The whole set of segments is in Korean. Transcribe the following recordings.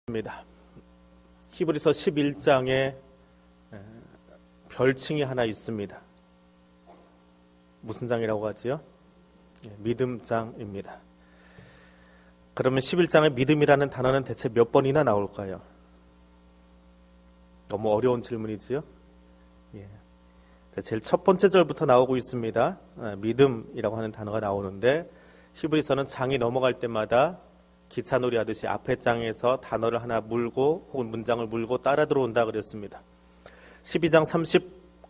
입니다. 히브리서 11장에 별칭이 하나 있습니다. 무슨 장이라고 하지요? 믿음장입니다. 그러면 11장에 믿음이라는 단어는 대체 몇 번이나 나올까요? 너무 어려운 질문이지요? 제일 첫 번째 절부터 나오고 있습니다. 믿음이라고 하는 단어가 나오는데 히브리서는 장이 넘어갈 때마다 기차놀이 하듯이 앞에 장에서 단어를 하나 물고 혹은 문장을 물고 따라 들어온다 그랬습니다. 10장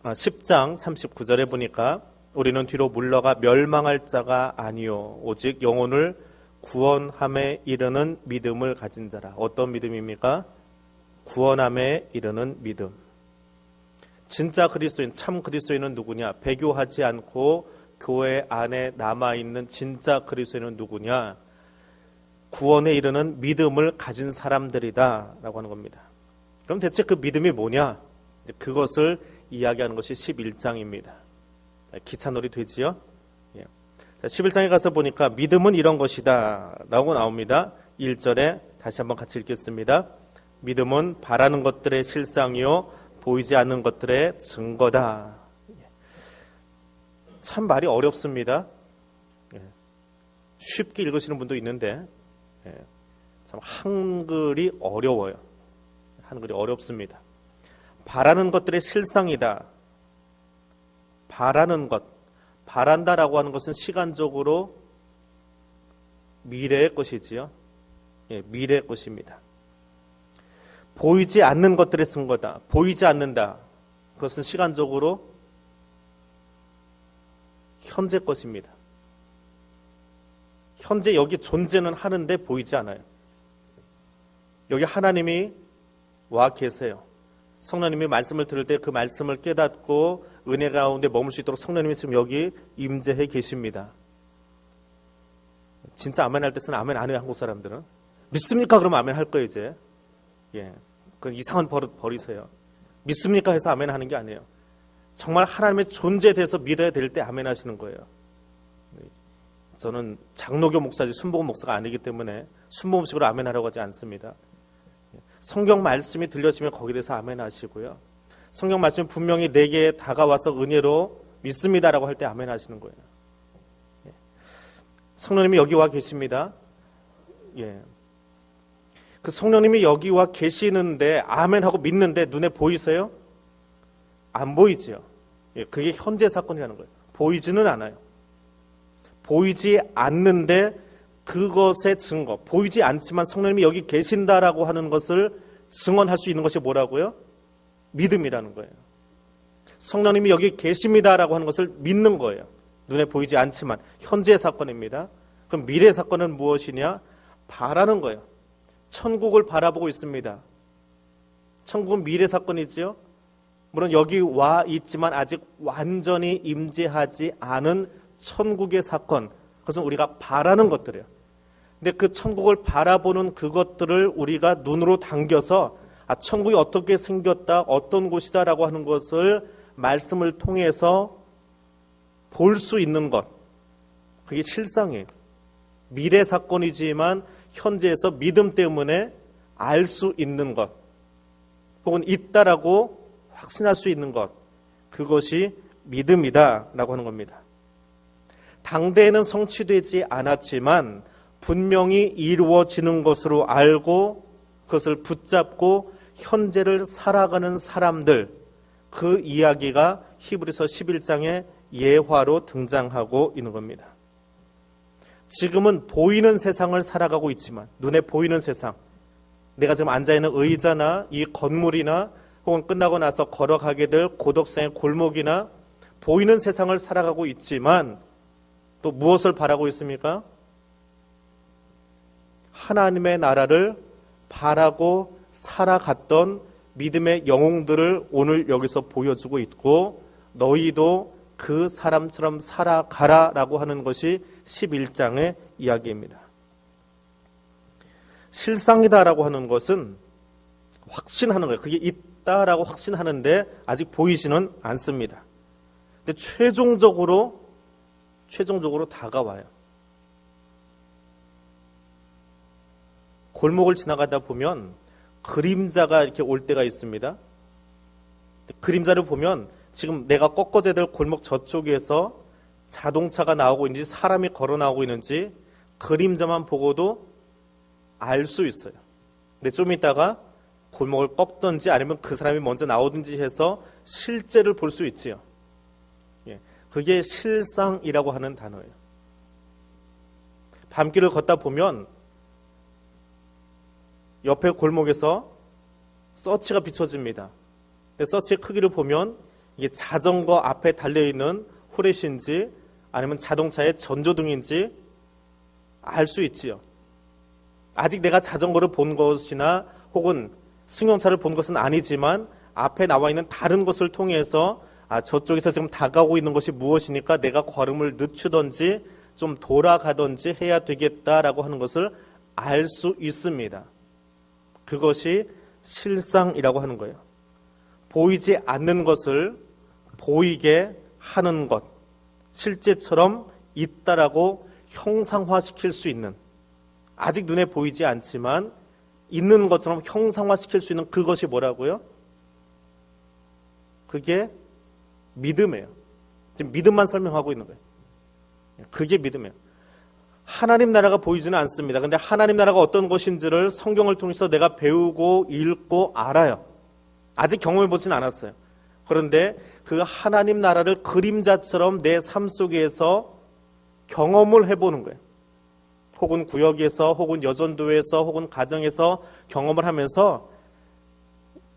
39절에 보니까 우리는 뒤로 물러가 멸망할 자가 아니요 오직 영혼을 구원함에 이르는 믿음을 가진 자라. 어떤 믿음입니까? 구원함에 이르는 믿음. 진짜 그리스도인, 참 그리스도인은 누구냐? 배교하지 않고 교회 안에 남아있는 진짜 그리스도인은 누구냐? 구원에 이르는 믿음을 가진 사람들이다 라고 하는 겁니다. 그럼 대체 그 믿음이 뭐냐? 그것을 이야기하는 것이 11장입니다. 기차놀이 되지요? 11장에 가서 보니까 믿음은 이런 것이다 라고 나옵니다. 1절에 다시 한번 같이 읽겠습니다. 믿음은 바라는 것들의 실상이요 보이지 않는 것들의 증거다. 참 말이 어렵습니다. 쉽게 읽으시는 분도 있는데 참 한글이 어려워요. 한글이 어렵습니다. 바라는 것들의 실상이다. 바라는 것, 바란다라고 하는 것은 시간적으로 미래의 것이지요. 미래의 것입니다. 보이지 않는 것들의 증거다. 보이지 않는다. 그것은 시간적으로 현재 것입니다. 현재 여기 존재는 하는데 보이지 않아요. 여기 하나님이 와 계세요. 성령님이 말씀을 들을 때 그 말씀을 깨닫고 은혜 가운데 머물 수 있도록 성령님이 지금 여기 임재해 계십니다. 진짜 아멘 할 때 쓰는 아멘 안 해요, 한국 사람들은. 믿습니까? 그러면 아멘 할 거예요, 이제. 그 이상한 버릇 버리세요. 믿습니까? 해서 아멘 하는 게 아니에요. 정말 하나님의 존재에 대해서 믿어야 될 때 아멘 하시는 거예요. 저는 장로교 목사지 순복음 목사가 아니기 때문에 순복음식으로 아멘 하라고 하지 않습니다. 성경 말씀이 들려지면 거기에 대해서 아멘 하시고요. 성경 말씀이 분명히 내게 다가와서 은혜로 믿습니다라고 할 때 아멘 하시는 거예요. 성령님이 여기 와 계십니다. 그 성령님이 여기 와 계시는데 아멘 하고 믿는데 눈에 보이세요? 안 보이지요. 그게 현재 사건이라는 거예요. 보이지는 않아요. 보이지 않는데 그것의 증거, 보이지 않지만 성령님이 여기 계신다라고 하는 것을 증언할 수 있는 것이 뭐라고요? 믿음이라는 거예요. 성령님이 여기 계십니다라고 하는 것을 믿는 거예요. 눈에 보이지 않지만 현재의 사건입니다. 그럼 미래의 사건은 무엇이냐? 바라는 거예요. 천국을 바라보고 있습니다. 천국은 미래 사건이지요. 물론 여기 와 있지만 아직 완전히 임재하지 않은 천국의 사건, 그것은 우리가 바라는 것들이에요. 근데 그 천국을 바라보는 그것들을 우리가 눈으로 당겨서 천국이 어떻게 생겼다, 어떤 곳이다라고 하는 것을 말씀을 통해서 볼 수 있는 것, 그게 실상이에요. 미래 사건이지만 현재에서 믿음 때문에 알 수 있는 것, 혹은 있다라고 확신할 수 있는 것, 그것이 믿음이다라고 하는 겁니다. 당대에는 성취되지 않았지만 분명히 이루어지는 것으로 알고 그것을 붙잡고 현재를 살아가는 사람들, 그 이야기가 히브리서 11장의 예화로 등장하고 있는 겁니다. 지금은 보이는 세상을 살아가고 있지만, 눈에 보이는 세상, 내가 지금 앉아있는 의자나 이 건물이나 혹은 끝나고 나서 걸어가게 될 고덕상의 골목이나 보이는 세상을 살아가고 있지만 또 무엇을 바라고 있습니까? 하나님의 나라를 바라고 살아갔던 믿음의 영웅들을 오늘 여기서 보여주고 있고, 너희도 그 사람처럼 살아가라라고 하는 것이 11장의 이야기입니다. 실상이다라고 하는 것은 확신하는 거예요. 그게 있다라고 확신하는데 아직 보이지는 않습니다. 근데 최종적으로 다가와요. 골목을 지나가다 보면 그림자가 이렇게 올 때가 있습니다. 그림자를 보면 지금 내가 꺾어져야 될 골목 저쪽에서 자동차가 나오고 있는지 사람이 걸어 나오고 있는지 그림자만 보고도 알 수 있어요. 근데 좀 이따가 골목을 꺾든지 아니면 그 사람이 먼저 나오든지 해서 실제를 볼 수 있지요. 그게 실상이라고 하는 단어예요. 밤길을 걷다 보면 옆에 골목에서 서치가 비춰집니다. 서치의 크기를 보면 이게 자전거 앞에 달려있는 후레쉬인지 아니면 자동차의 전조등인지 알 수 있지요. 아직 내가 자전거를 본 것이나 혹은 승용차를 본 것은 아니지만 앞에 나와 있는 다른 것을 통해서 저쪽에서 지금 다가오고 있는 것이 무엇이니까 내가 걸음을 늦추든지 좀 돌아가든지 해야 되겠다라고 하는 것을 알 수 있습니다. 그것이 실상이라고 하는 거예요. 보이지 않는 것을 보이게 하는 것, 실제처럼 있다라고 형상화시킬 수 있는, 아직 눈에 보이지 않지만 있는 것처럼 형상화시킬 수 있는 그것이 뭐라고요? 그게 믿음이에요. 지금 믿음만 설명하고 있는 거예요. 그게 믿음이에요. 하나님 나라가 보이지는 않습니다. 근데 하나님 나라가 어떤 것인지를 성경을 통해서 내가 배우고 읽고 알아요. 아직 경험해 보진 않았어요. 그런데 그 하나님 나라를 그림자처럼 내 삶 속에서 경험을 해보는 거예요. 혹은 구역에서, 혹은 여전도에서, 혹은 가정에서 경험을 하면서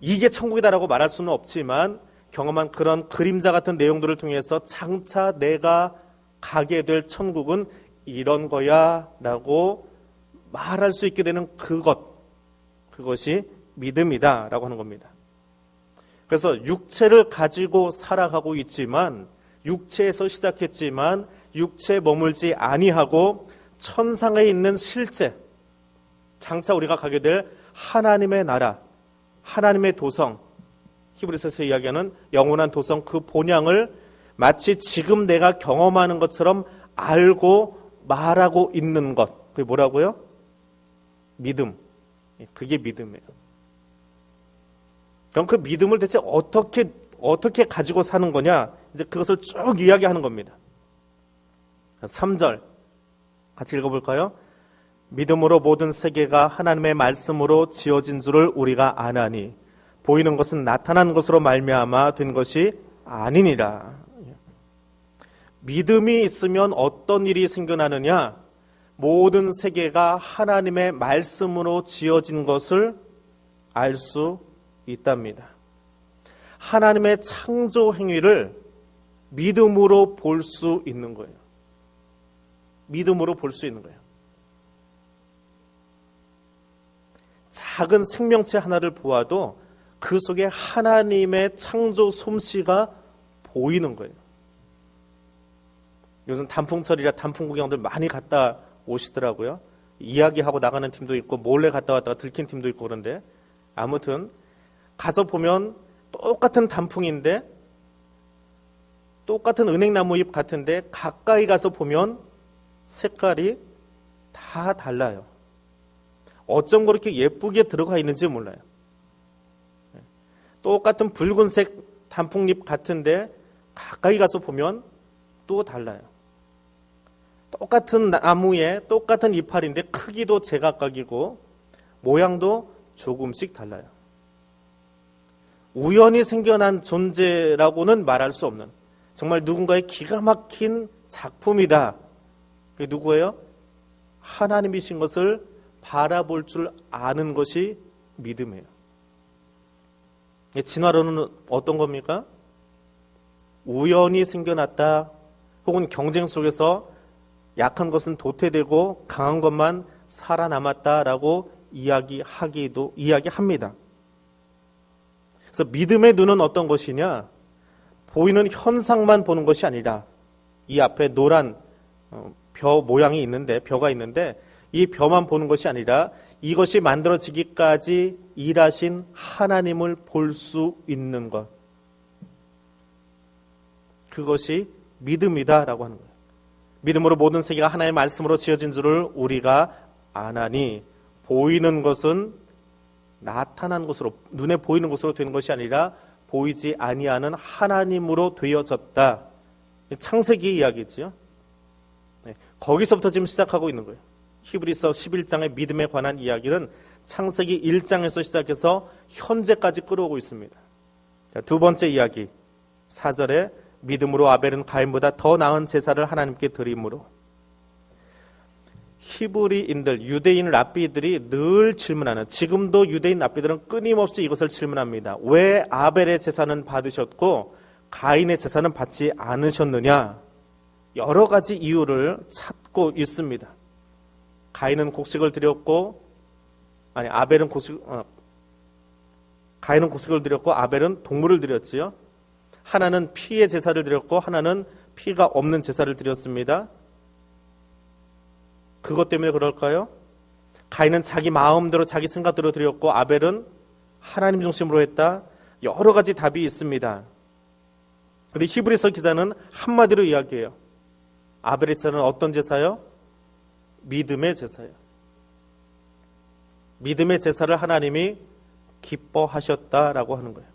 이게 천국이다라고 말할 수는 없지만 경험한 그런 그림자 같은 내용들을 통해서 장차 내가 가게 될 천국은 이런 거야 라고 말할 수 있게 되는 그것이 믿음이다 라고 하는 겁니다. 그래서 육체를 가지고 살아가고 있지만, 육체에서 시작했지만 육체에 머물지 아니하고 천상에 있는 실제, 장차 우리가 가게 될 하나님의 나라, 하나님의 도성, 히브리서에서 이야기하는 영원한 도성, 그 본향을 마치 지금 내가 경험하는 것처럼 알고 말하고 있는 것, 그게 뭐라고요? 믿음. 그게 믿음이에요. 그럼 그 믿음을 대체 어떻게 가지고 사는 거냐? 이제 그것을 쭉 이야기하는 겁니다. 3절 같이 읽어볼까요? 믿음으로 모든 세계가 하나님의 말씀으로 지어진 줄을 우리가 아나니 보이는 것은 나타난 것으로 말미암아 된 것이 아니니라. 믿음이 있으면 어떤 일이 생겨나느냐? 모든 세계가 하나님의 말씀으로 지어진 것을 알 수 있답니다. 하나님의 창조 행위를 믿음으로 볼 수 있는 거예요. 믿음으로 볼 수 있는 거예요. 작은 생명체 하나를 보아도 그 속에 하나님의 창조 솜씨가 보이는 거예요. 요즘 단풍철이라 단풍 구경들 많이 갔다 오시더라고요. 이야기하고 나가는 팀도 있고 몰래 갔다 왔다가 들킨 팀도 있고 그런데 아무튼 가서 보면 똑같은 단풍인데 똑같은 은행나무 잎 같은데 가까이 가서 보면 색깔이 다 달라요. 어쩜 그렇게 예쁘게 들어가 있는지 몰라요. 똑같은 붉은색 단풍잎 같은데 가까이 가서 보면 또 달라요. 똑같은 나무에 똑같은 이파리인데 크기도 제각각이고 모양도 조금씩 달라요. 우연히 생겨난 존재라고는 말할 수 없는, 정말 누군가의 기가 막힌 작품이다. 그게 누구예요? 하나님이신 것을 바라볼 줄 아는 것이 믿음이에요. 진화론은 어떤 겁니까? 우연히 생겨났다, 혹은 경쟁 속에서 약한 것은 도태되고 강한 것만 살아남았다라고 이야기합니다. 그래서 믿음의 눈은 어떤 것이냐? 보이는 현상만 보는 것이 아니라 이 앞에 노란 벼 모양이 있는데, 벼가 있는데 이 벼만 보는 것이 아니라 이것이 만들어지기까지 일하신 하나님을 볼 수 있는 것, 그것이 믿음이다라고 하는 거예요. 믿음으로 모든 세계가 하나님의 말씀으로 지어진 줄을 우리가 아나니 보이는 것은 나타난 곳으로, 눈에 보이는 곳으로 되는 것이 아니라 보이지 아니하는 하나님으로 되어졌다. 창세기 이야기지요. 네, 거기서부터 지금 시작하고 있는 거예요. 히브리서 11장의 믿음에 관한 이야기는 창세기 1장에서 시작해서 현재까지 끌어오고 있습니다. 자, 두 번째 이야기 4절에 믿음으로 아벨은 가인보다 더 나은 제사를 하나님께 드림으로. 히브리인들, 유대인 랍비들이 늘 질문하는, 지금도 유대인 랍비들은 끊임없이 이것을 질문합니다. 왜 아벨의 제사는 받으셨고 가인의 제사는 받지 않으셨느냐? 여러 가지 이유를 찾고 있습니다. 가인은 곡식을 드렸고, 가인은 곡식을 드렸고 아벨은 동물을 드렸지요. 하나는 피의 제사를 드렸고 하나는 피가 없는 제사를 드렸습니다. 그것 때문에 그럴까요? 가인은 자기 마음대로 자기 생각대로 드렸고 아벨은 하나님 중심으로 했다. 여러 가지 답이 있습니다. 그런데 히브리서 기자는 한마디로 이야기해요. 아벨의 제사는 어떤 제사요? 믿음의 제사예요. 믿음의 제사를 하나님이 기뻐하셨다라고 하는 거예요.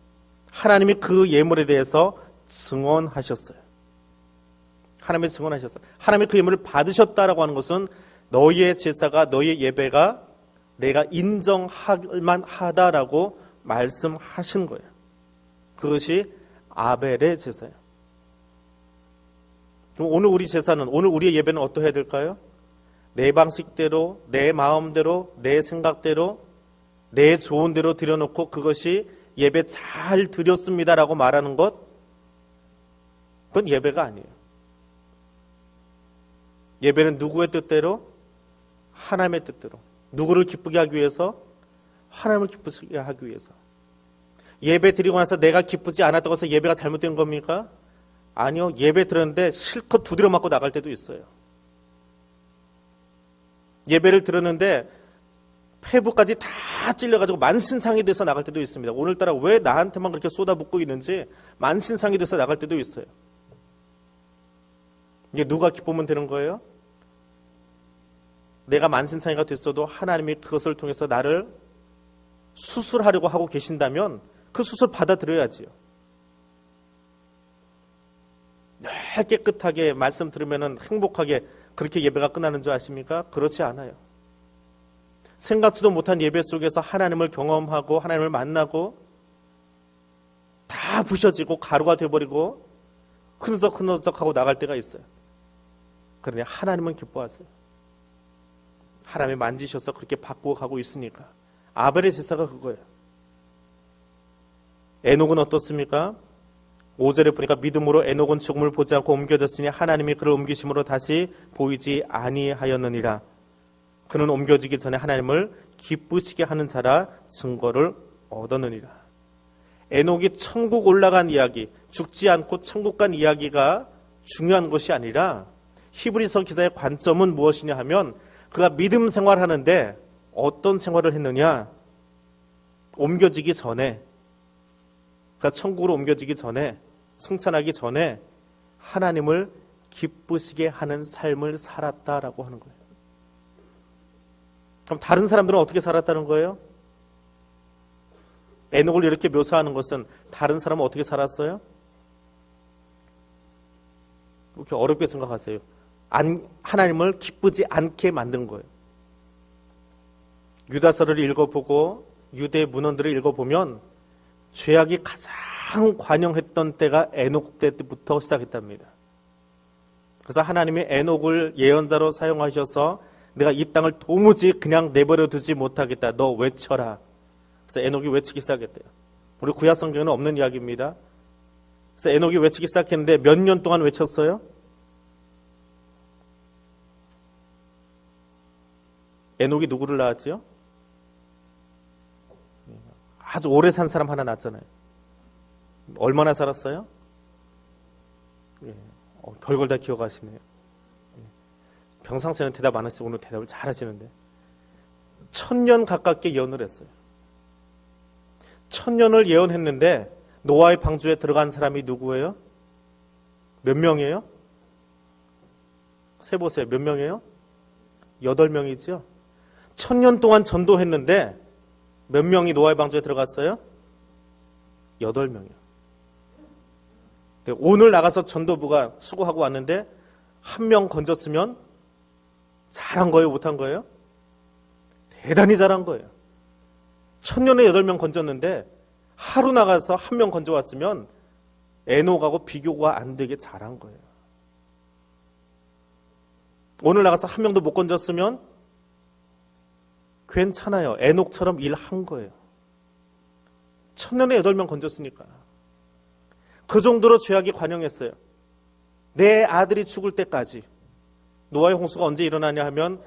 하나님이 그 예물에 대해서 증언하셨어요. 하나님이 증언하셨어요. 하나님이 그 예물을 받으셨다라고 하는 것은 너희의 제사가, 너희의 예배가 내가 인정할 만하다라고 말씀하신 거예요. 그것이 아벨의 제사예요. 그럼 오늘 우리 제사는, 오늘 우리의 예배는 어떠해야 될까요? 내 방식대로, 내 마음대로, 내 생각대로, 내 좋은 대로 드려놓고 그것이 예배 잘 드렸습니다라고 말하는 것, 그건 예배가 아니에요. 예배는 누구의 뜻대로? 하나님의 뜻대로. 누구를 기쁘게 하기 위해서? 하나님을 기쁘게 하기 위해서. 예배 드리고 나서 내가 기쁘지 않았다고 해서 예배가 잘못된 겁니까? 아니요. 예배 드렸는데 실컷 두드려 맞고 나갈 때도 있어요. 예배를 드렸는데 폐부까지 다 찔려가지고 만신상이 돼서 나갈 때도 있습니다. 오늘따라 왜 나한테만 그렇게 쏟아붓고 있는지 만신상이 돼서 나갈 때도 있어요. 이게 누가 기쁘면 되는 거예요? 내가 만신상이가 됐어도 하나님이 그것을 통해서 나를 수술하려고 하고 계신다면 그 수술 받아들여야지요. 늘 깨끗하게 말씀 들으면 행복하게 그렇게 예배가 끝나는 줄 아십니까? 그렇지 않아요. 생각지도 못한 예배 속에서 하나님을 경험하고 하나님을 만나고 다 부셔지고 가루가 돼버리고 흐느적흐느적하고 나갈 때가 있어요. 그런데 하나님은 기뻐하세요. 하나님이 만지셔서 그렇게 바꾸어 가고 있으니까. 아벨의 제사가 그거예요. 에녹은 어떻습니까? 5절에 보니까 믿음으로 에녹은 죽음을 보지 않고 옮겨졌으니 하나님이 그를 옮기심으로 다시 보이지 아니하였느니라. 그는 옮겨지기 전에 하나님을 기쁘시게 하는 자라 증거를 얻었느니라. 에녹이 천국 올라간 이야기, 죽지 않고 천국 간 이야기가 중요한 것이 아니라 히브리서 기자의 관점은 무엇이냐 하면 그가 믿음 생활하는데 어떤 생활을 했느냐? 옮겨지기 전에, 그가 천국으로 옮겨지기 전에, 승천하기 전에 하나님을 기쁘시게 하는 삶을 살았다라고 하는 거예요. 그럼 다른 사람들은 어떻게 살았다는 거예요? 에녹을 이렇게 묘사하는 것은 다른 사람은 어떻게 살았어요? 그렇게 어렵게 생각하세요. 하나님을 기쁘지 않게 만든 거예요. 유다서를 읽어보고 유대 문헌들을 읽어보면 죄악이 가장 관영했던 때가 에녹 때부터 시작했답니다. 그래서 하나님이 에녹을 예언자로 사용하셔서 내가 이 땅을 도무지 그냥 내버려 두지 못하겠다. 너 외쳐라. 그래서 에녹이 외치기 시작했대요. 우리 구약 성경에는 없는 이야기입니다. 그래서 에녹이 외치기 시작했는데 몇 년 동안 외쳤어요? 에녹이 누구를 낳았지요? 아주 오래 산 사람 하나 낳았잖아요. 얼마나 살았어요? 별걸 다 기억하시네요. 평상시에는 대답 안 하시고 오늘 대답을 잘 하시는데 1000년 가깝게 예언을 했어요. 1000년을 예언했는데 노아의 방주에 들어간 사람이 누구예요? 몇 명이에요? 세보세요. 몇 명이에요? 8명이죠. 1000년 동안 전도했는데 몇 명이 노아의 방주에 들어갔어요? 8명이요. 오늘 나가서 전도부가 수고하고 왔는데 한 명 건졌으면 잘한 거예요? 못한 거예요? 대단히 잘한 거예요. 1000년에 8명 건졌는데 하루 나가서 한 명 건져왔으면 에녹하고 비교가 안 되게 잘한 거예요. 오늘 나가서 한 명도 못 건졌으면 괜찮아요. 에녹처럼 일한 거예요. 1000년에 8명 건졌으니까. 그 정도로 죄악이 관영했어요. 내 아들이 죽을 때까지. 노아의 홍수가 언제 일어나냐 하면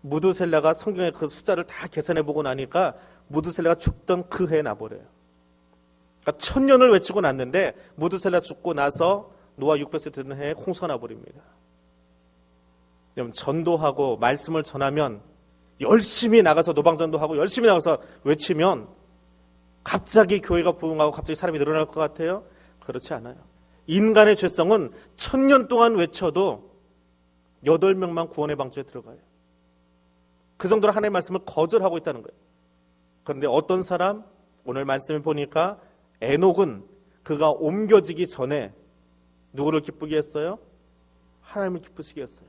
무드셀라가 성경의 그 숫자를 다 계산해보고 나니까 무드셀라가 죽던 그 해에 나버려요. 그러니까 1000년을 외치고 났는데 무드셀라 죽고 나서 노아 600세 되는 해에 홍수가 나버립니다. 여러분, 전도하고 말씀을 전하면 열심히 나가서 노방전도하고 열심히 나가서 외치면 갑자기 교회가 부흥하고 갑자기 사람이 늘어날 것 같아요? 그렇지 않아요. 인간의 죄성은 1000년 동안 외쳐도 8명만 구원의 방주에 들어가요. 그 정도로 하나님의 말씀을 거절하고 있다는 거예요. 그런데 어떤 사람, 오늘 말씀을 보니까 에녹은 그가 옮겨지기 전에 누구를 기쁘게 했어요? 하나님을 기쁘시게 했어요.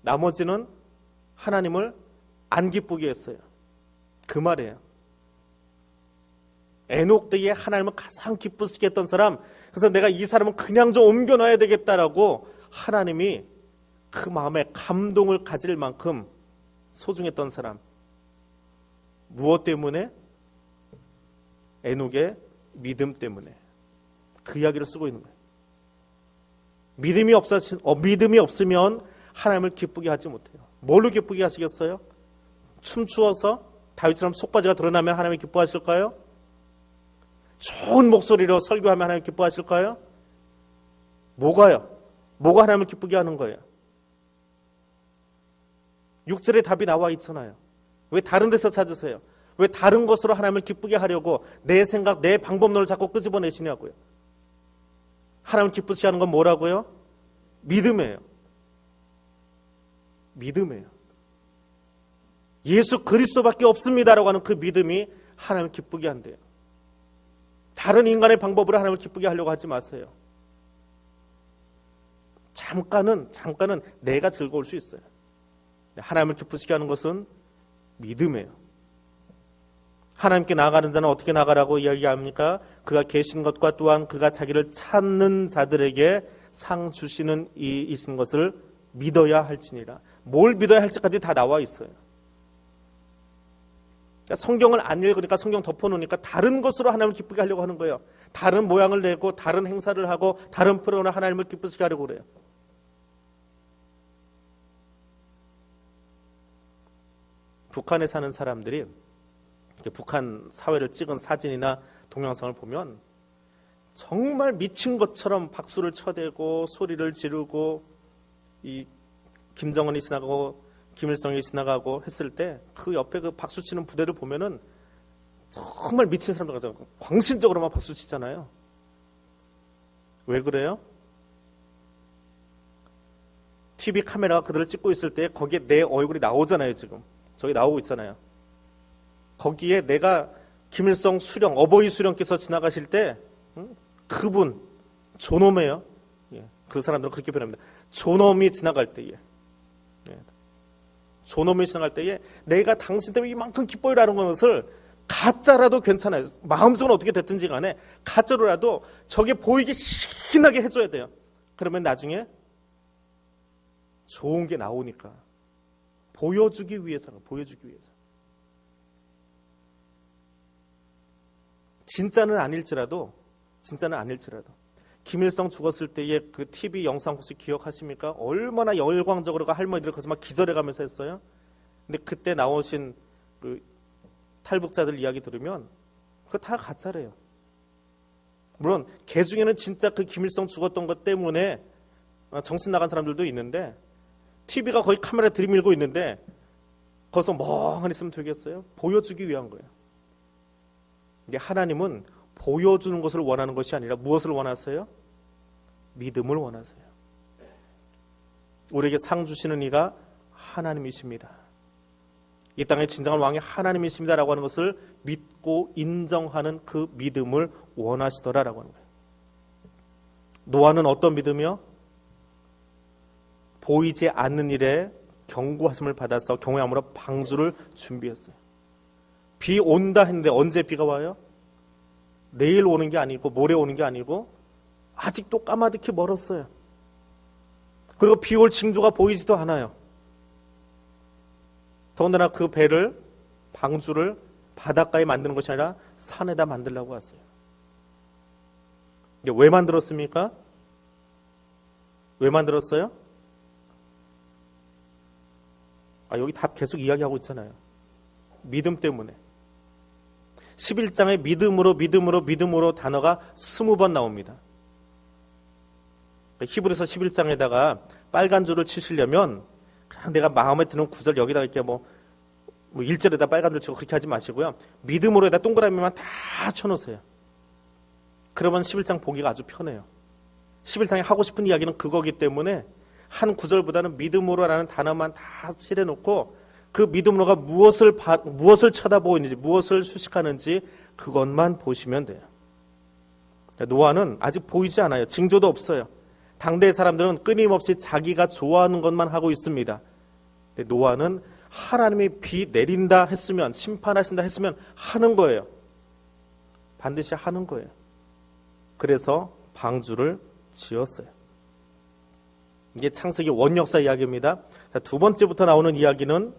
나머지는 하나님을 안 기쁘게 했어요. 그 말이에요. 에녹 때에 하나님을 가장 기쁘시게 했던 사람, 그래서 내가 이 사람은 그냥 좀 옮겨놔야 되겠다라고 하나님이 그 마음에 감동을 가질 만큼 소중했던 사람. 무엇 때문에? 에녹의 믿음 때문에. 그 이야기를 쓰고 있는 거예요. 믿음이 없으면 하나님을 기쁘게 하지 못해요. 뭘로 기쁘게 하시겠어요? 춤추어서 다윗처럼 속바지가 드러나면 하나님이 기뻐하실까요? 좋은 목소리로 설교하면 하나님 기뻐하실까요? 뭐가요? 뭐가 하나님을 기쁘게 하는 거예요? 6절에 답이 나와 있잖아요. 왜 다른 데서 찾으세요? 왜 다른 것으로 하나님을 기쁘게 하려고 내 생각, 내 방법론을 자꾸 끄집어내시냐고요? 하나님을 기쁘시게 하는 건 뭐라고요? 믿음이에요. 믿음이에요. 예수 그리스도밖에 없습니다라고 하는 그 믿음이 하나님을 기쁘게 한대요. 다른 인간의 방법으로 하나님을 기쁘게 하려고 하지 마세요. 잠깐은 내가 즐거울 수 있어요. 하나님을 기쁘시게 하는 것은 믿음이에요. 하나님께 나아가는 자는 어떻게 나아가라고 이야기합니까? 그가 계신 것과 또한 그가 자기를 찾는 자들에게 상 주시는 이이신 것을 믿어야 할지니라. 뭘 믿어야 할지까지 다 나와 있어요. 성경을 안 읽으니까 성경 덮어놓으니까 다른 것으로 하나님을 기쁘게 하려고 하는 거예요. 다른 모양을 내고 다른 행사를 하고 다른 프로그램으로 하나님을 기쁘시게 하려고 그래요. 북한에 사는 사람들이 북한 사회를 찍은 사진이나 동영상을 보면 정말 미친 것처럼 박수를 쳐대고 소리를 지르고 이 김정은이 지나가고 김일성이 지나가고 했을 때 그 옆에 그 박수 치는 부대를 보면은 정말 미친 사람들 같아요. 광신적으로 막 박수 치잖아요. 왜 그래요? TV 카메라가 그들을 찍고 있을 때 거기에 내 얼굴이 나오잖아요. 지금 저기 나오고 있잖아요. 거기에 내가 김일성 수령, 어버이 수령께서 지나가실 때 그분 존엄해요. 그 사람들은 그렇게 표현합니다. 존엄이 지나갈 때에, 존엄이 지나갈 때에 내가 당신 때문에 이만큼 기뻐요라는 것을 가짜라도 괜찮아요. 마음속은 어떻게 됐든지 간에 가짜로라도 저게 보이기 신나게 해줘야 돼요. 그러면 나중에 좋은 게 나오니까 보여주기 위해서는 보여주기 위해서. 진짜는 아닐지라도 김일성 죽었을 때의 그 TV 영상 혹시 기억하십니까? 얼마나 열광적으로 할머니들 거기서 막 기절해가면서 했어요. 근데 그때 나오신 그 탈북자들 이야기 들으면 그거 다 가짜래요. 물론 개 중에는 진짜 그 김일성 죽었던 것 때문에 정신 나간 사람들도 있는데 TV가 거의 카메라 들이밀고 있는데 거기서 멍하니 있으면 되겠어요? 보여주기 위한 거예요. 이게 하나님은 보여주는 것을 원하는 것이 아니라 무엇을 원하세요? 믿음을 원하세요. 우리에게 상 주시는 이가 하나님이십니다. 이 땅의 진정한 왕이 하나님이십니다라고 하는 것을 믿고 믿고 인정하는 그 믿음을 원하시더라라고 하는 거예요. 노아는 어떤 믿음이요? 보이지 않는 일에 경고하심을 받아서 경외함으로 방주를 준비했어요. 비 온다 했는데 언제 비가 와요? 내일 오는 게 아니고 모레 오는 게 아니고 아직도 까마득히 멀었어요. 그리고 비 올 징조가 보이지도 않아요. 더군다나 그 배를, 방주를 바닷가에 만드는 것이 아니라 산에다 만들려고 하세요. 이게 왜 만들었습니까? 왜 만들었어요? 여기 답 계속 이야기하고 있잖아요. 믿음 때문에. 11장에 믿음으로 단어가 20번 나옵니다. 히브리서 11장에다가 빨간 줄을 치시려면 그냥 내가 마음에 드는 구절 여기다가 이렇게 뭐 1절에다 빨간 줄 치고 그렇게 하지 마시고요. 믿음으로에다 동그라미만 다 쳐놓으세요. 그러면 11장 보기가 아주 편해요. 11장에 하고 싶은 이야기는 그거기 때문에 한 구절보다는 믿음으로라는 단어만 다 칠해놓고 그 믿음으로가 무엇을 쳐다보고 있는지, 무엇을 수식하는지 그것만 보시면 돼요. 노아는 아직 보이지 않아요. 징조도 없어요. 당대의 사람들은 끊임없이 자기가 좋아하는 것만 하고 있습니다. 근데 노아는 하나님이 비 내린다 했으면, 심판하신다 했으면 하는 거예요. 반드시 하는 거예요. 그래서 방주를 지었어요. 이게 창세기 원역사 이야기입니다. 자, 두 번째부터 나오는 이야기는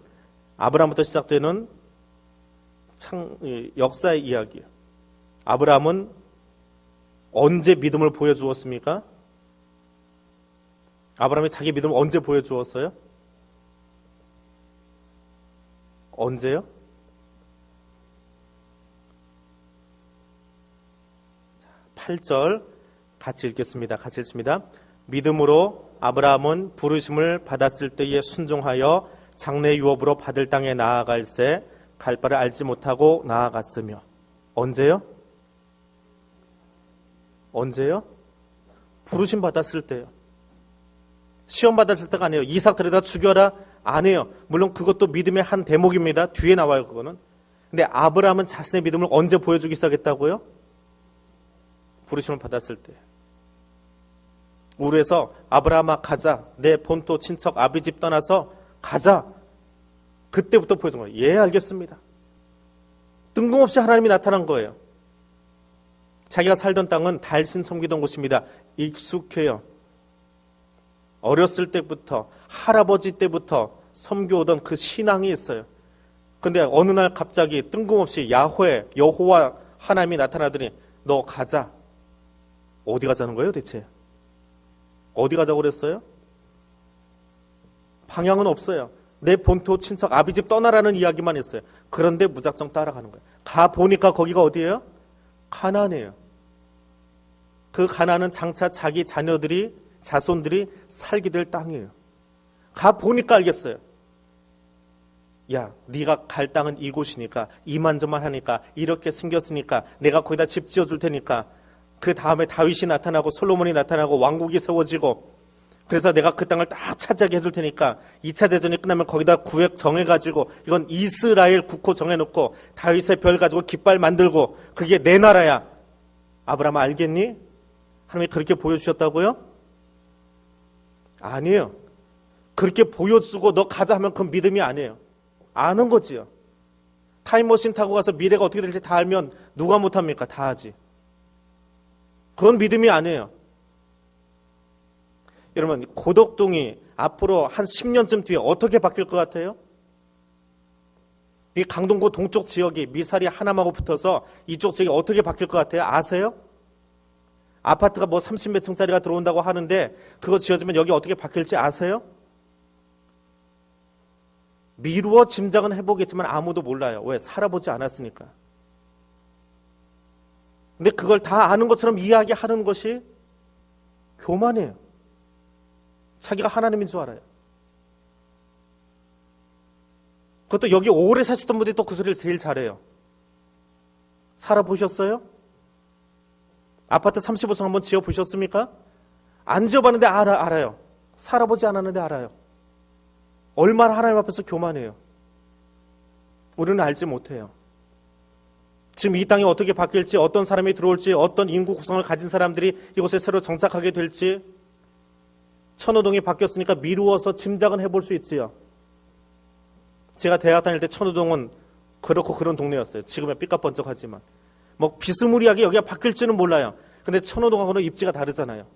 아브라함부터 시작되는 역사의 이야기예요. 아브라함은 언제 믿음을 보여주었습니까? 아브라함이 자기 믿음을 언제 보여주었어요? 언제요? 자, 8절 같이 읽겠습니다. 같이 읽습니다. 믿음으로 아브라함은 부르심을 받았을 때에 순종하여 장래 유업으로 받을 땅에 나아갈새 갈 바를 알지 못하고 나아갔으며. 언제요? 언제요? 부르심 받았을 때요. 시험 받았을 때가 아니에요. 이삭 데려다 죽여라 안 해요. 물론 그것도 믿음의 한 대목입니다. 뒤에 나와요, 그거는. 근데 아브라함은 자신의 믿음을 언제 보여주기 시작했다고요? 부르심을 받았을 때. 우르에서 아브라함아 가자. 내 본토 친척 아비 집 떠나서 가자. 그때부터 보여준 거예요. 예, 알겠습니다. 뜬금없이 하나님이 나타난 거예요. 자기가 살던 땅은 달신 섬기던 곳입니다. 익숙해요. 어렸을 때부터 할아버지 때부터 섬겨오던 그 신앙이 있어요. 그런데 어느 날 갑자기 뜬금없이 야훼, 여호와 하나님이 나타나더니 너 가자. 어디 가자는 거예요 대체? 어디 가자고 그랬어요? 방향은 없어요. 내 본토 친척 아비집 떠나라는 이야기만 했어요. 그런데 무작정 따라가는 거예요. 가보니까 거기가 어디예요? 가나안이에요. 그 가나안은 장차 자기 자손들이 살게 될 땅이에요. 가보니까 알겠어요. 야, 네가 갈 땅은 이곳이니까, 이만저만 하니까, 이렇게 생겼으니까 내가 거기다 집 지어줄 테니까, 그 다음에 다윗이 나타나고 솔로몬이 나타나고 왕국이 세워지고, 그래서 내가 그 땅을 딱 차지하게 해줄 테니까 2차 대전이 끝나면 거기다 구획 정해가지고 이건 이스라엘 국호 정해놓고 다윗의 별 가지고 깃발 만들고 그게 내 나라야. 아브라함 알겠니? 하나님이 그렇게 보여주셨다고요? 아니에요. 그렇게 보여주고 너 가자 하면 그건 믿음이 아니에요. 아는 거지요. 타임머신 타고 가서 미래가 어떻게 될지 다 알면 누가 못합니까? 다 하지. 그건 믿음이 아니에요. 여러분, 고덕동이 앞으로 한 10년쯤 뒤에 어떻게 바뀔 것 같아요? 이 강동구 동쪽 지역이 미사리 하남하고 붙어서 이쪽 지역이 어떻게 바뀔 것 같아요? 아세요? 아파트가 뭐 30몇 층짜리가 들어온다고 하는데 그거 지어지면 여기 어떻게 바뀔지 아세요? 미루어 짐작은 해보겠지만 아무도 몰라요. 왜? 살아보지 않았으니까. 근데 그걸 다 아는 것처럼 이야기하는 것이 교만이에요. 자기가 하나님인 줄 알아요. 그것도 여기 오래 사시던 분들이 또 그 소리를 제일 잘해요. 살아보셨어요? 아파트 35층 한번 지어보셨습니까? 안 지어봤는데 알아요. 살아보지 않았는데 알아요. 얼마나 하나님 앞에서 교만해요. 우리는 알지 못해요. 지금 이 땅이 어떻게 바뀔지, 어떤 사람이 들어올지, 어떤 인구 구성을 가진 사람들이 이곳에 새로 정착하게 될지, 천호동이 바뀌었으니까 미루어서 짐작은 해볼 수 있지요. 제가 대학 다닐 때 천호동은 그렇고 그런 동네였어요. 지금은 삐까뻔쩍하지만. 뭐 비스무리하게 여기가 바뀔지는 몰라요. 근데 천호동하고는 입지가 다르잖아요.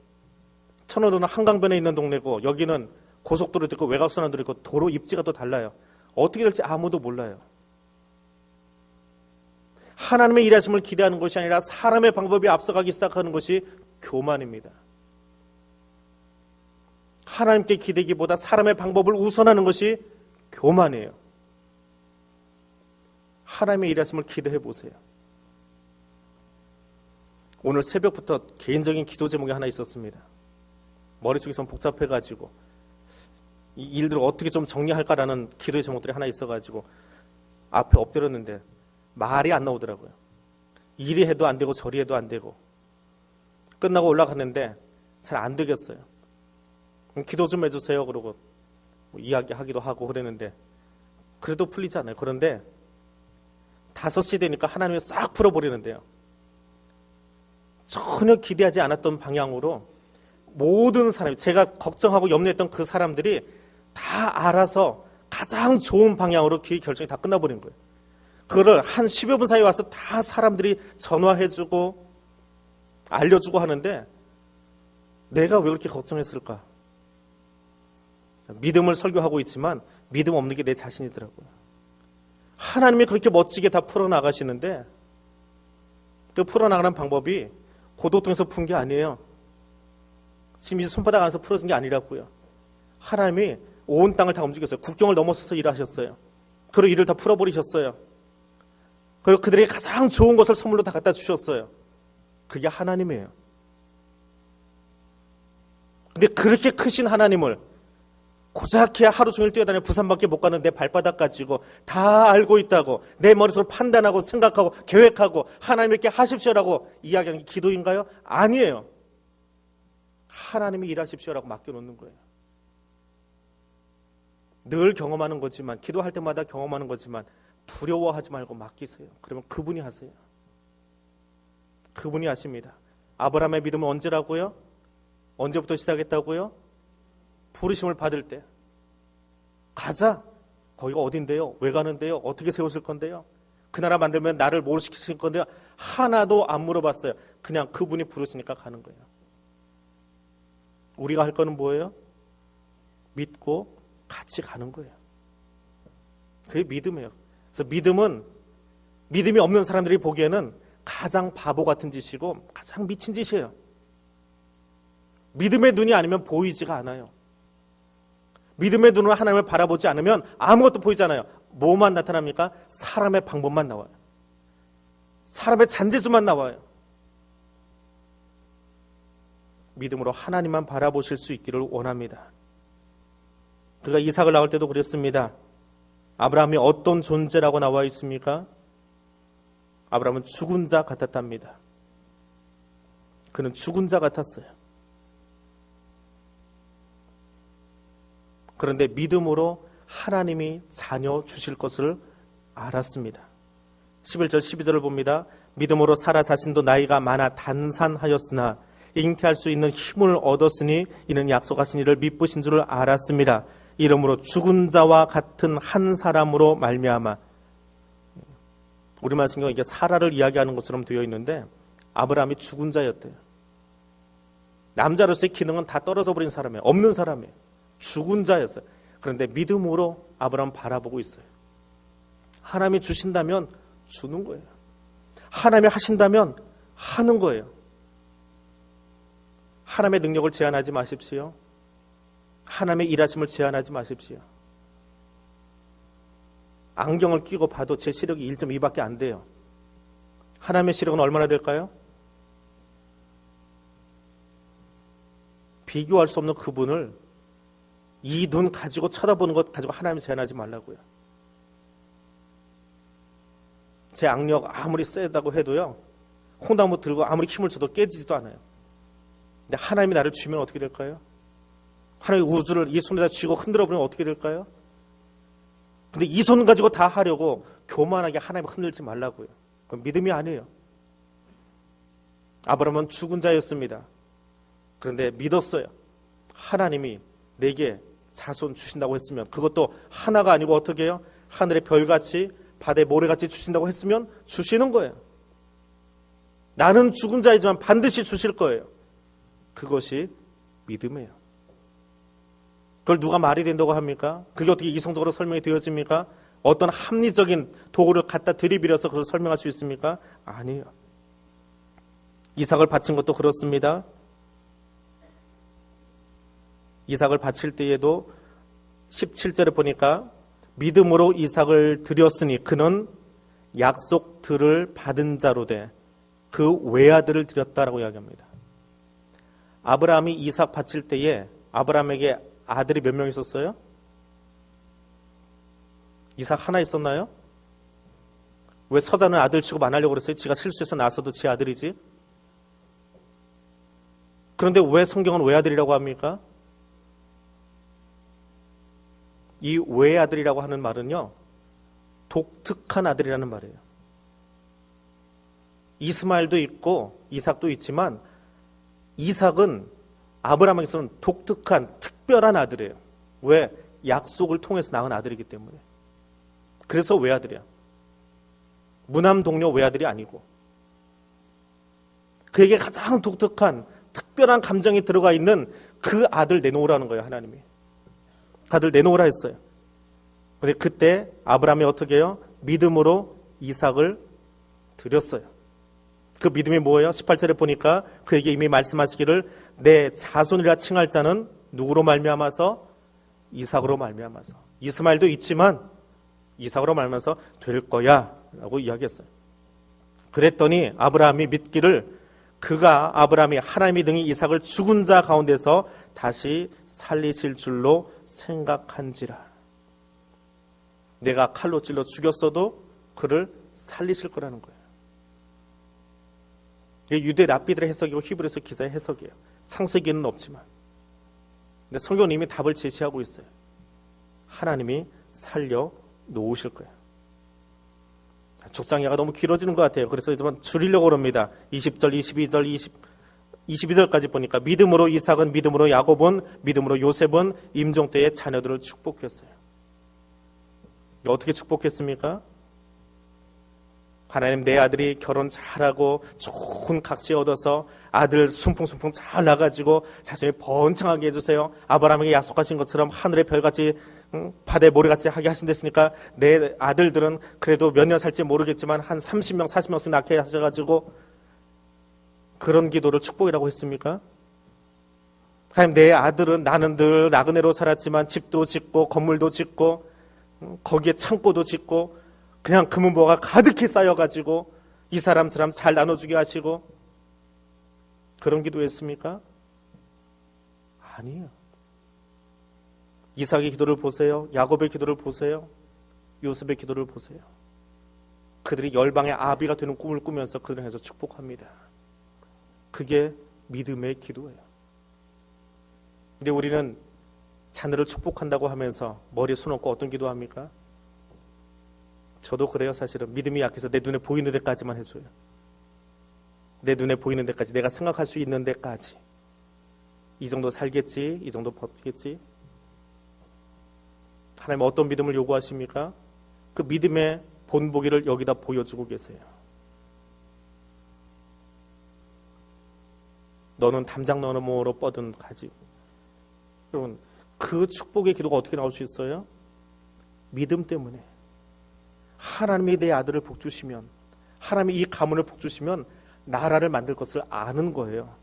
천호동은 한강변에 있는 동네고 여기는 고속도로도 있고 외곽순환도 있고 도로 입지가 또 달라요. 어떻게 될지 아무도 몰라요. 하나님의 일하심을 기대하는 것이 아니라 사람의 방법이 앞서가기 시작하는 것이 교만입니다. 하나님께 기대기보다 사람의 방법을 우선하는 것이 교만이에요. 하나님의 일하심을 기대해 보세요. 오늘 새벽부터 개인적인 기도 제목이 하나 있었습니다. 머릿속이 좀 복잡해가지고 이 일들을 어떻게 좀 정리할까라는 기도의 제목들이 하나 있어가지고 앞에 엎드렸는데 말이 안 나오더라고요. 이리 해도 안 되고 저리 해도 안 되고 끝나고 올라갔는데 잘 안 되겠어요. 기도 좀 해주세요. 그러고 뭐 이야기하기도 하고 그랬는데 그래도 풀리지 않아요. 그런데 5시 되니까 하나님이 싹 풀어버리는데요. 전혀 기대하지 않았던 방향으로 모든 사람이, 제가 걱정하고 염려했던 그 사람들이 다 알아서 가장 좋은 방향으로 길 결정이 다 끝나버린 거예요. 그거를 한 10여 분 사이에 와서 다 사람들이 전화해주고 알려주고 하는데 내가 왜 그렇게 걱정했을까? 믿음을 설교하고 있지만 믿음 없는 게 내 자신이더라고요. 하나님이 그렇게 멋지게 다 풀어나가시는데 그 풀어나가는 방법이 고도동에서 푼 게 아니에요. 지금 이제 손바닥 안에서 풀어진 게 아니라고요. 하나님이 온 땅을 다 움직였어요. 국경을 넘어서서 일하셨어요. 그리고 일을 다 풀어버리셨어요. 그리고 그들에게 가장 좋은 것을 선물로 다 갖다 주셨어요. 그게 하나님이에요. 근데 그렇게 크신 하나님을 고작해야 하루 종일 뛰어다녀 부산밖에 못 가는 내 발바닥 가지고 다 알고 있다고 내 머릿속으로 판단하고 생각하고 계획하고 하나님께 하십시오라고 이야기하는 게 기도인가요? 아니에요. 하나님이 일하십시오라고 맡겨놓는 거예요. 늘 경험하는 거지만, 기도할 때마다 경험하는 거지만 두려워하지 말고 맡기세요. 그러면 그분이 하세요. 그분이 하십니다. 아브라함의 믿음은 언제라고요? 언제부터 시작했다고요? 부르심을 받을 때. 가자. 거기가 어딘데요? 왜 가는데요? 어떻게 세우실 건데요? 그 나라 만들면 나를 뭘 시키실 건데요? 하나도 안 물어봤어요. 그냥 그분이 부르시니까 가는 거예요. 우리가 할 거는 뭐예요? 믿고 같이 가는 거예요. 그게 믿음이에요. 그래서 믿음은 믿음이 없는 사람들이 보기에는 가장 바보 같은 짓이고 가장 미친 짓이에요. 믿음의 눈이 아니면 보이지가 않아요. 믿음의 눈으로 하나님을 바라보지 않으면 아무것도 보이지 않아요. 뭐만 나타납니까? 사람의 방법만 나와요. 사람의 잔재주만 나와요. 믿음으로 하나님만 바라보실 수 있기를 원합니다. 그가 이삭을 낳을 때도 그랬습니다. 아브라함이 어떤 존재라고 나와 있습니까? 아브라함은 죽은 자 같았답니다. 그는 죽은 자 같았어요. 그런데 믿음으로 하나님이 자녀 주실 것을 알았습니다. 11절 12절을 봅니다. 믿음으로 사라 자신도 나이가 많아 단산하였으나 잉태할 수 있는 힘을 얻었으니 이는 약속하신 이를 미쁘신 줄을 알았습니다. 이러므로 죽은 자와 같은 한 사람으로 말미암아. 우리말 성경에 이게 사라를 이야기하는 것처럼 되어 있는데 아브라함이 죽은 자였대요. 남자로서의 기능은 다 떨어져 버린 사람이에요. 없는 사람이에요. 죽은 자였어요. 그런데 믿음으로 아브라함 바라보고 있어요. 하나님이 주신다면 주는 거예요. 하나님이 하신다면 하는 거예요. 하나님의 능력을 제한하지 마십시오. 하나님의 일하심을 제한하지 마십시오. 안경을 끼고 봐도 제 시력이 1.2밖에 안 돼요. 하나님의 시력은 얼마나 될까요? 비교할 수 없는 그분을 이 눈 가지고 쳐다보는 것 가지고 하나님 제한하지 말라고요. 제 악력 아무리 세다고 해도요, 콩나무 들고 아무리 힘을 줘도 깨지지도 않아요. 근데 하나님이 나를 쥐면 어떻게 될까요? 하나님의 우주를 이 손에다 쥐고 흔들어 보면 어떻게 될까요? 근데 이 손 가지고 다 하려고 교만하게 하나님 흔들지 말라고요. 그건 믿음이 아니에요. 아브라함은 죽은 자였습니다. 그런데 믿었어요. 하나님이 내게 자손 주신다고 했으면, 그것도 하나가 아니고 어떻게 해요? 하늘의 별같이 바다의 모래같이 주신다고 했으면 주시는 거예요. 나는 죽은 자이지만 반드시 주실 거예요. 그것이 믿음이에요. 그걸 누가 말이 된다고 합니까? 그게 어떻게 이성적으로 설명이 되어집니까? 어떤 합리적인 도구를 갖다 들이밀어서 그걸 설명할 수 있습니까? 아니에요. 이삭을 바친 것도 그렇습니다. 이삭을 바칠 때에도 17절에 보니까 믿음으로 이삭을 드렸으니 그는 약속들을 받은 자로 돼 그 외아들을 드렸다라고 이야기합니다. 아브라함이 이삭 바칠 때에 아브라함에게 아들이 몇 명 있었어요? 이삭 하나 있었나요? 왜 서자는 아들 취급 안 하려고 그랬어요? 지가 실수해서 낳았어도 지 아들이지. 그런데 왜 성경은 외아들이라고 합니까? 이 외아들이라고 하는 말은요, 독특한 아들이라는 말이에요. 이스마엘도 있고 이삭도 있지만 이삭은 아브라함에게서는 독특한 특별한 아들이에요. 왜? 약속을 통해서 낳은 아들이기 때문에. 그래서 외아들이야. 무남 동료 외아들이 아니고. 그에게 가장 독특한 특별한 감정이 들어가 있는 그 아들 내놓으라는 거예요, 하나님이. 그 아들 내놓으라 했어요. 그런데 그때 아브라함이 어떻게 해요? 믿음으로 이삭을 드렸어요. 그 믿음이 뭐예요? 18절에 보니까 그에게 이미 말씀하시기를 내 자손이라 칭할 자는 누구로 말미암아서? 이삭으로 말미암아서. 이스마엘도 있지만 이삭으로 말미암아서 될 거야 라고 이야기했어요. 그랬더니 아브라함이 믿기를 그가 아브라함이 하나님이 등이 이삭을 죽은 자 가운데서 다시 살리실 줄로 생각한지라. 내가 칼로 찔러 죽였어도 그를 살리실 거라는 거예요. 이게 유대 랍비들의 해석이고 히브리서 기자의 해석이에요. 창세기에는 없지만. 근데 성경은 이미 답을 제시하고 있어요. 하나님이 살려 놓으실 거예요. 족장이가 너무 길어지는 것 같아요. 그래서 이제만 줄이려고 합니다. 20절, 22절, 22절까지 보니까 믿음으로 이삭은, 믿음으로 야곱은, 믿음으로 요셉은 임종 때에 자녀들을 축복했어요. 어떻게 축복했습니까? 하나님, 내 아들이 결혼 잘하고 좋은 각시 얻어서 아들 순풍순풍 잘 나가지고 자손이 번창하게 해주세요. 아브라함에게 약속하신 것처럼 하늘의 별같이 바다의 모래같이 하게 하신댔으니까 내 아들들은 그래도 몇 년 살지 모르겠지만 한 30명 40명씩 낳게 하셔가지고, 그런 기도를 축복이라고 했습니까? 하나님, 내 아들은 나는 늘 나그네로 살았지만 집도 짓고 건물도 짓고 거기에 창고도 짓고 그냥 금은보화가 가득히 쌓여가지고 이 사람 잘 나눠주게 하시고, 그런 기도했습니까? 아니에요. 이삭의 기도를 보세요. 야곱의 기도를 보세요. 요셉의 기도를 보세요. 그들이 열방의 아비가 되는 꿈을 꾸면서 그들을 해서 축복합니다. 그게 믿음의 기도예요. 근데 우리는 자녀를 축복한다고 하면서 머리에 손 얹고 어떤 기도합니까? 저도 그래요. 사실은 믿음이 약해서 내 눈에 보이는 데까지만 해줘요. 내 눈에 보이는 데까지, 내가 생각할 수 있는 데까지. 이 정도 살겠지, 이 정도 버티겠지. 하나님 어떤 믿음을 요구하십니까? 그 믿음의 본보기를 여기다 보여주고 계세요. 너는 담장 너머로 뻗은 가지. 여러분, 그 축복의 기도가 어떻게 나올 수 있어요? 믿음 때문에. 하나님이 내 아들을 복주시면, 하나님이 이 가문을 복주시면 나라를 만들 것을 아는 거예요.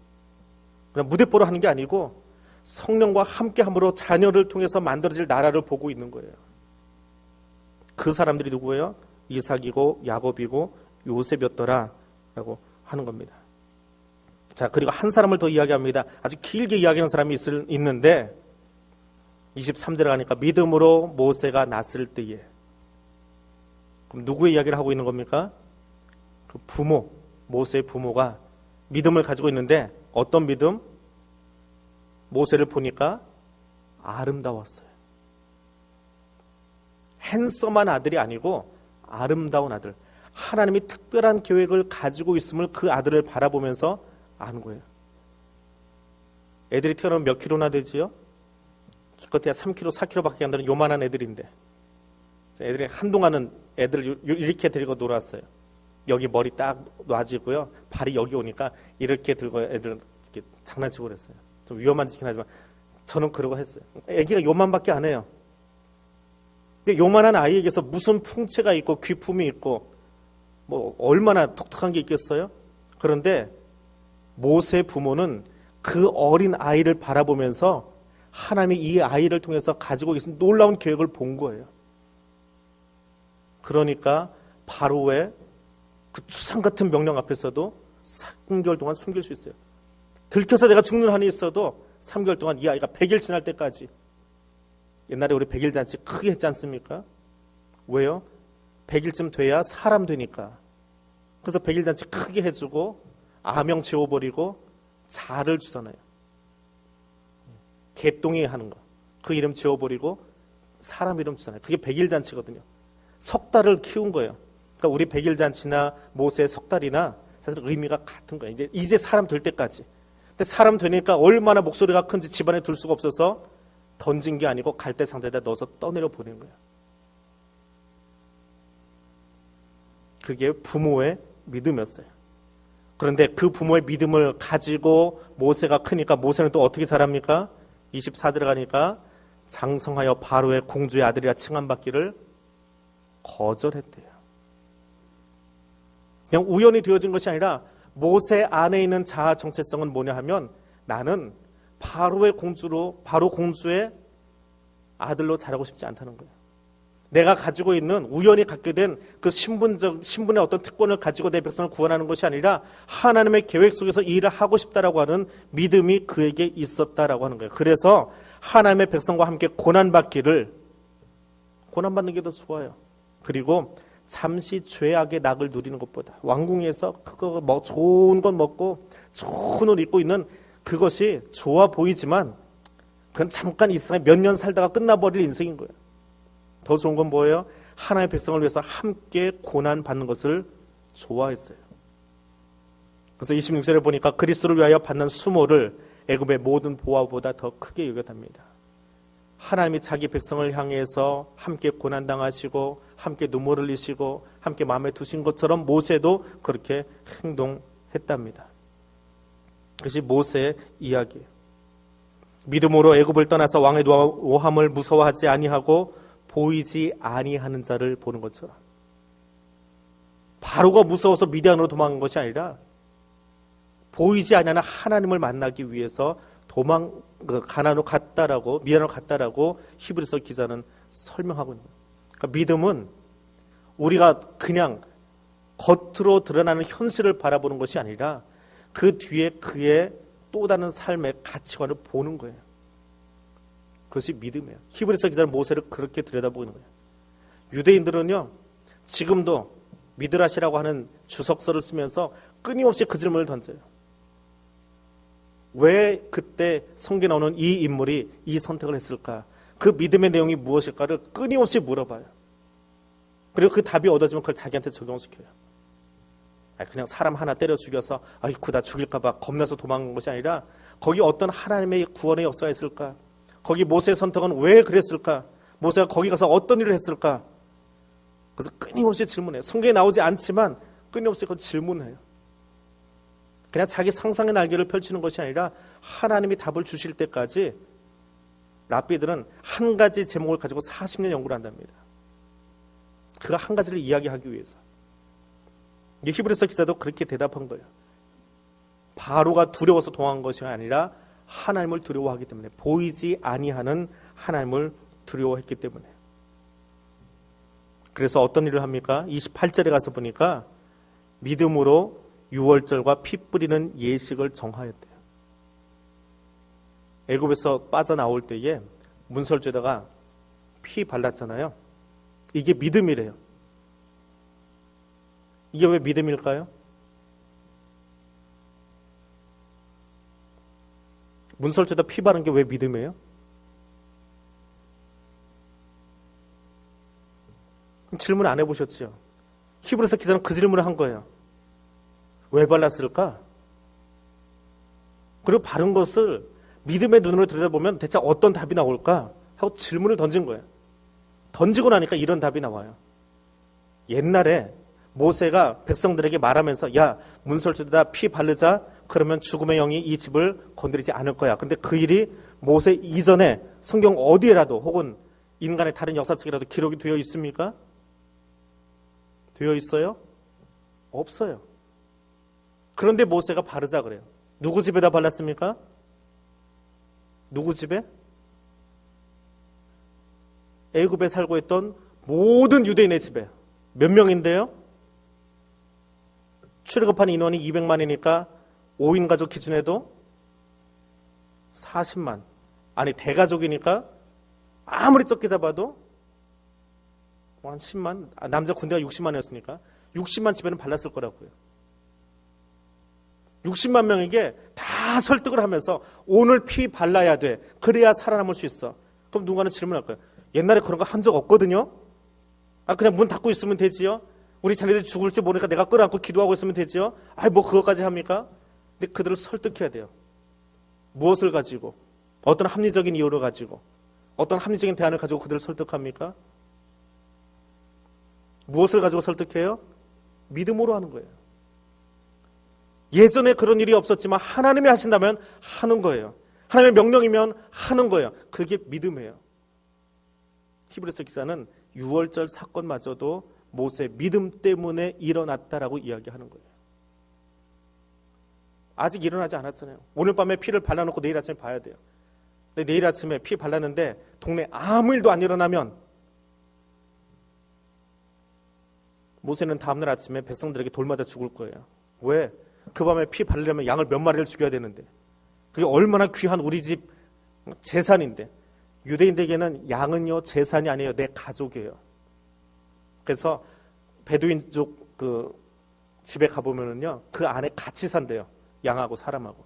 그냥 무대뽀로 하는 게 아니고 성령과 함께함으로 자녀를 통해서 만들어질 나라를 보고 있는 거예요. 그 사람들이 누구예요? 이삭이고 야곱이고 요셉이었더라 라고 하는 겁니다. 자, 그리고 한 사람을 더 이야기합니다. 아주 길게 이야기하는 사람이 있는데 23절에 가니까 믿음으로 모세가 났을 때에. 그럼 누구의 이야기를 하고 있는 겁니까? 그 부모, 모세의 부모가 믿음을 가지고 있는데, 어떤 믿음? 모세를 보니까 아름다웠어요. 핸섬한 아들이 아니고 아름다운 아들. 하나님이 특별한 계획을 가지고 있음을 그 아들을 바라보면서 아는 거예요. 애들이 태어나면 몇 킬로나 되지요? 기껏해야 3kg, 4kg밖에 안 되는 요만한 애들인데, 애들이 한동안은 애들을 이렇게 데리고 놀았어요. 여기 머리 딱 놔지고요, 발이 여기 오니까 이렇게 들고 애들 이렇게 장난치고 그랬어요. 좀 위험한 짓긴 하지만 저는 그러고 했어요. 애기가 요만밖에 안 해요. 근데 요만한 아이에게서 무슨 풍채가 있고 귀품이 있고 뭐 얼마나 독특한 게 있겠어요? 그런데 모세 부모는 그 어린 아이를 바라보면서 하나님이 이 아이를 통해서 가지고 계신 놀라운 계획을 본 거예요. 그러니까 바로의 그 추상 같은 명령 앞에서도 3개월 동안 숨길 수 있어요. 들켜서 내가 죽는 한이 있어도 3개월 동안 이 아이가 100일 지날 때까지. 옛날에 우리 100일 잔치 크게 했지 않습니까? 왜요? 100일쯤 돼야 사람 되니까. 그래서 100일 잔치 크게 해주고 아명 지워버리고 자를 주잖아요. 개똥이 하는 거. 그 이름 지워버리고 사람 이름 주잖아요. 그게 100일 잔치거든요. 석 달을 키운 거예요. 그러니까 우리 100일 잔치나 모세의 석 달이나 사실 의미가 같은 거예요. 이제 사람 될 때까지. 근데 사람 되니까 얼마나 목소리가 큰지 집안에 둘 수가 없어서 던진 게 아니고 갈대 상자에다 넣어서 떠내려 보낸 거예요. 그게 부모의 믿음이었어요. 그런데 그 부모의 믿음을 가지고 모세가 크니까 모세는 또 어떻게 자랍니까? 24절에 가니까 장성하여 바로의 공주의 아들이라 칭함받기를 거절했대요. 그냥 우연히 되어진 것이 아니라 모세 안에 있는 자아 정체성은 뭐냐 하면 나는 바로의 공주로, 바로 공주의 아들로 자라고 싶지 않다는 거예요. 내가 가지고 있는 우연히 갖게 된 그 신분의 어떤 특권을 가지고 내 백성을 구원하는 것이 아니라 하나님의 계획 속에서 일을 하고 싶다라고 하는 믿음이 그에게 있었다라고 하는 거예요. 그래서 하나님의 백성과 함께 고난받는 게 더 좋아요. 그리고 잠시 죄악의 낙을 누리는 것보다 왕궁에서 그거 좋은 건 먹고 좋은 옷 입고 있는 그것이 좋아 보이지만 그건 잠깐 이 세상에 몇 년 살다가 끝나버릴 인생인 거예요. 더 좋은 건 뭐예요? 하나님의 백성을 위해서 함께 고난받는 것을 좋아했어요. 그래서 26절에 보니까 그리스도를 위하여 받는 수모를 애굽의 모든 보화보다 더 크게 여겼답니다. 하나님이 자기 백성을 향해서 함께 고난당하시고 함께 눈물을 흘리시고 함께 마음에 두신 것처럼 모세도 그렇게 행동했답니다. 그것이 모세의 이야기예요. 믿음으로 애굽을 떠나서 왕의 노함을 무서워하지 아니하고 보이지 아니하는 자를 보는 것처럼 바로가 무서워서 미디안으로 도망간 것이 아니라 보이지 아니하는 하나님을 만나기 위해서 가나안으로 갔다라고, 미디안으로 갔다라고 히브리서 기자는 설명하고 있는 거예요. 그러니까 믿음은 우리가 그냥 겉으로 드러나는 현실을 바라보는 것이 아니라 그 뒤에 그의 또 다른 삶의 가치관을 보는 거예요. 그것이 믿음이에요. 히브리서 기자는 모세를 그렇게 들여다보고 있는 거예요. 유대인들은요, 지금도 미드라시라고 하는 주석서를 쓰면서 끊임없이 그 질문을 던져요. 왜 그때 성경에 나오는 이 인물이 이 선택을 했을까? 그 믿음의 내용이 무엇일까를 끊임없이 물어봐요. 그리고 그 답이 얻어지면 그걸 자기한테 적용시켜요. 그냥 사람 하나 때려 죽여서 아이쿠 나 죽일까봐 겁나서 도망간 것이 아니라 거기 어떤 하나님의 구원의 역사가 있을까? 거기 모세의 선택은 왜 그랬을까? 모세가 거기 가서 어떤 일을 했을까? 그래서 끊임없이 질문해요. 성경에 나오지 않지만 끊임없이 그걸 질문해요. 그냥 자기 상상의 날개를 펼치는 것이 아니라 하나님이 답을 주실 때까지 랍비들은 한 가지 제목을 가지고 40년 연구를 한답니다. 그 한 가지를 이야기하기 위해서. 히브리서 기자도 그렇게 대답한 거예요. 바로가 두려워서 도망한 것이 아니라 하나님을 두려워하기 때문에, 보이지 아니하는 하나님을 두려워했기 때문에. 그래서 어떤 일을 합니까? 28절에 가서 보니까 믿음으로 유월절과 피 뿌리는 예식을 정하였대요. 애굽에서 빠져나올 때에 문설주에다가 피 발랐잖아요. 이게 믿음이래요. 이게 왜 믿음일까요? 문설주에다 피 바른 게 왜 믿음이에요? 질문 안 해보셨죠? 히브리서 기자는 그 질문을 한 거예요. 왜 발랐을까? 그리고 바른 것을 믿음의 눈으로 들여다보면 대체 어떤 답이 나올까? 하고 질문을 던진 거예요. 던지고 나니까 이런 답이 나와요. 옛날에 모세가 백성들에게 말하면서 야, 문설주에다 피 바르자. 그러면 죽음의 영이 이 집을 건드리지 않을 거야. 근데 그 일이 모세 이전에 성경 어디에라도 혹은 인간의 다른 역사책이라도 기록이 되어 있습니까? 되어 있어요? 없어요. 그런데 모세가 바르자 그래요. 누구 집에다 발랐습니까? 누구 집에? 애굽에 살고 있던 모든 유대인의 집에. 몇 명인데요? 출애굽한 인원이 200만이니까 5인 가족 기준에도 40만. 아니 대가족이니까 아무리 적게 잡아도 한 10만. 남자 군대가 60만이었으니까 60만 집에는 발랐을 거라고요. 60만 명에게 다 설득을 하면서 오늘 피 발라야 돼. 그래야 살아남을 수 있어. 그럼 누군가는 질문할 거예요. 옛날에 그런 거 한 적 없거든요. 그냥 문 닫고 있으면 되지요. 우리 자네들이 죽을지 모르니까 내가 끌어안고 기도하고 있으면 되지요. 뭐 그것까지 합니까? 근데 그들을 설득해야 돼요. 무엇을 가지고? 어떤 합리적인 이유를 가지고? 어떤 합리적인 대안을 가지고 그들을 설득합니까? 무엇을 가지고 설득해요? 믿음으로 하는 거예요. 예전에 그런 일이 없었지만 하나님이 하신다면 하는 거예요. 하나님의 명령이면 하는 거예요. 그게 믿음이에요. 히브리서 기자는 6월절 사건마저도 모세 믿음 때문에 일어났다라고 이야기하는 거예요. 아직 일어나지 않았잖아요. 오늘 밤에 피를 발라놓고 내일 아침에 봐야 돼요. 근데 내일 아침에 피 발랐는데 동네 아무 일도 안 일어나면 모세는 다음날 아침에 백성들에게 돌 맞아 죽을 거예요. 왜? 그 밤에 피 바르려면 양을 몇 마리를 죽여야 되는데 그게 얼마나 귀한 우리 집 재산인데 유대인들에게는 양은요 재산이 아니에요. 내 가족이에요. 그래서 베두인족 그 집에 가보면은요 그 안에 같이 산대요. 양하고 사람하고.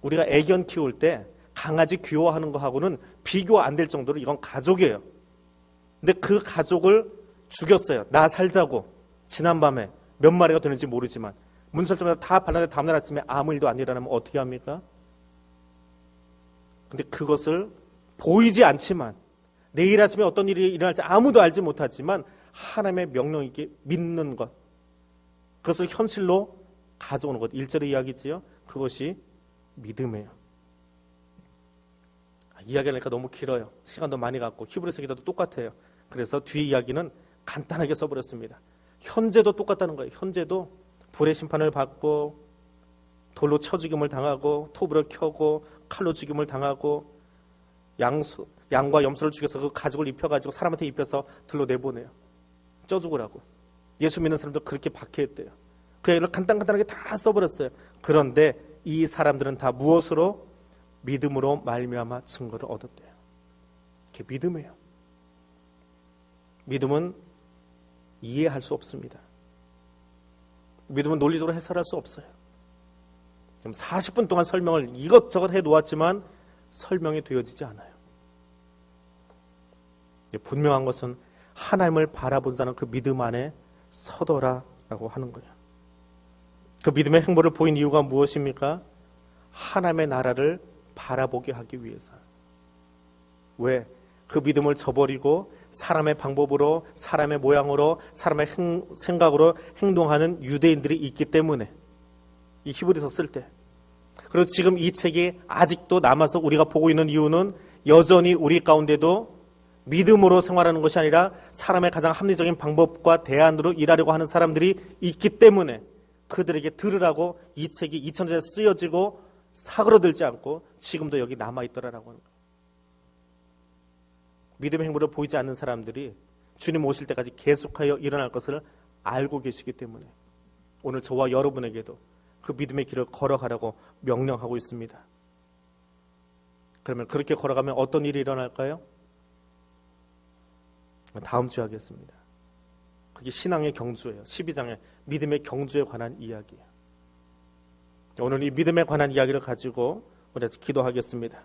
우리가 애견 키울 때 강아지 귀여워하는 거하고는 비교 안 될 정도로 이건 가족이에요. 근데 그 가족을 죽였어요. 나 살자고. 지난밤에 몇 마리가 되는지 모르지만 문설주마다 다 발랐는데 다음날 아침에 아무 일도 안 일어나면 어떻게 합니까? 근데 그것을 보이지 않지만 내일 아침에 어떤 일이 일어날지 아무도 알지 못하지만 하나님의 명령이게 믿는 것, 그것을 현실로 가져오는 것, 1절의 이야기지요. 그것이 믿음이에요. 이야기하니까 너무 길어요. 시간도 많이 갔고 히브리서 기자도 똑같아요. 그래서 뒤에 이야기는 간단하게 써버렸습니다. 현재도 똑같다는 거예요. 현재도 불의 심판을 받고 돌로 쳐 죽임을 당하고 톱으로 켜고 칼로 죽임을 당하고 양과 염소를 죽여서 그 가죽을 입혀가지고 사람한테 입혀서 들로 내보내요. 쪄 죽으라고. 예수 믿는 사람도 그렇게 박해했대요. 그 얘기를 간단하게 다 써버렸어요. 그런데 이 사람들은 다 무엇으로? 믿음으로 말미암아 증거를 얻었대요. 그게 믿음이에요. 믿음은 이해할 수 없습니다. 믿음은 논리적으로 해설할 수 없어요. 지금 40분 동안 설명을 이것저것 해놓았지만 설명이 되어지지 않아요. 분명한 것은 하나님을 바라본 자는 그 믿음 안에 서더라라고 하는 거예요. 그 믿음의 행보를 보인 이유가 무엇입니까? 하나님의 나라를 바라보게 하기 위해서. 왜? 그 믿음을 저버리고 사람의 방법으로, 사람의 모양으로, 사람의 생각으로 행동하는 유대인들이 있기 때문에. 이 히브리서 쓸 때. 그리고 지금 이 책이 아직도 남아서 우리가 보고 있는 이유는 여전히 우리 가운데도 믿음으로 생활하는 것이 아니라 사람의 가장 합리적인 방법과 대안으로 일하려고 하는 사람들이 있기 때문에 그들에게 들으라고 이 책이 2000년에 쓰여지고 사그러들지 않고 지금도 여기 남아있더라라고 하는 거예요. 믿음의 행보를 보이지 않는 사람들이 주님 오실 때까지 계속하여 일어날 것을 알고 계시기 때문에 오늘 저와 여러분에게도 그 믿음의 길을 걸어가라고 명령하고 있습니다. 그러면 그렇게 걸어가면 어떤 일이 일어날까요? 다음 주에 하겠습니다. 그게 신앙의 경주예요. 12장의 믿음의 경주에 관한 이야기예요. 오늘 이 믿음에 관한 이야기를 가지고 우리가 기도하겠습니다.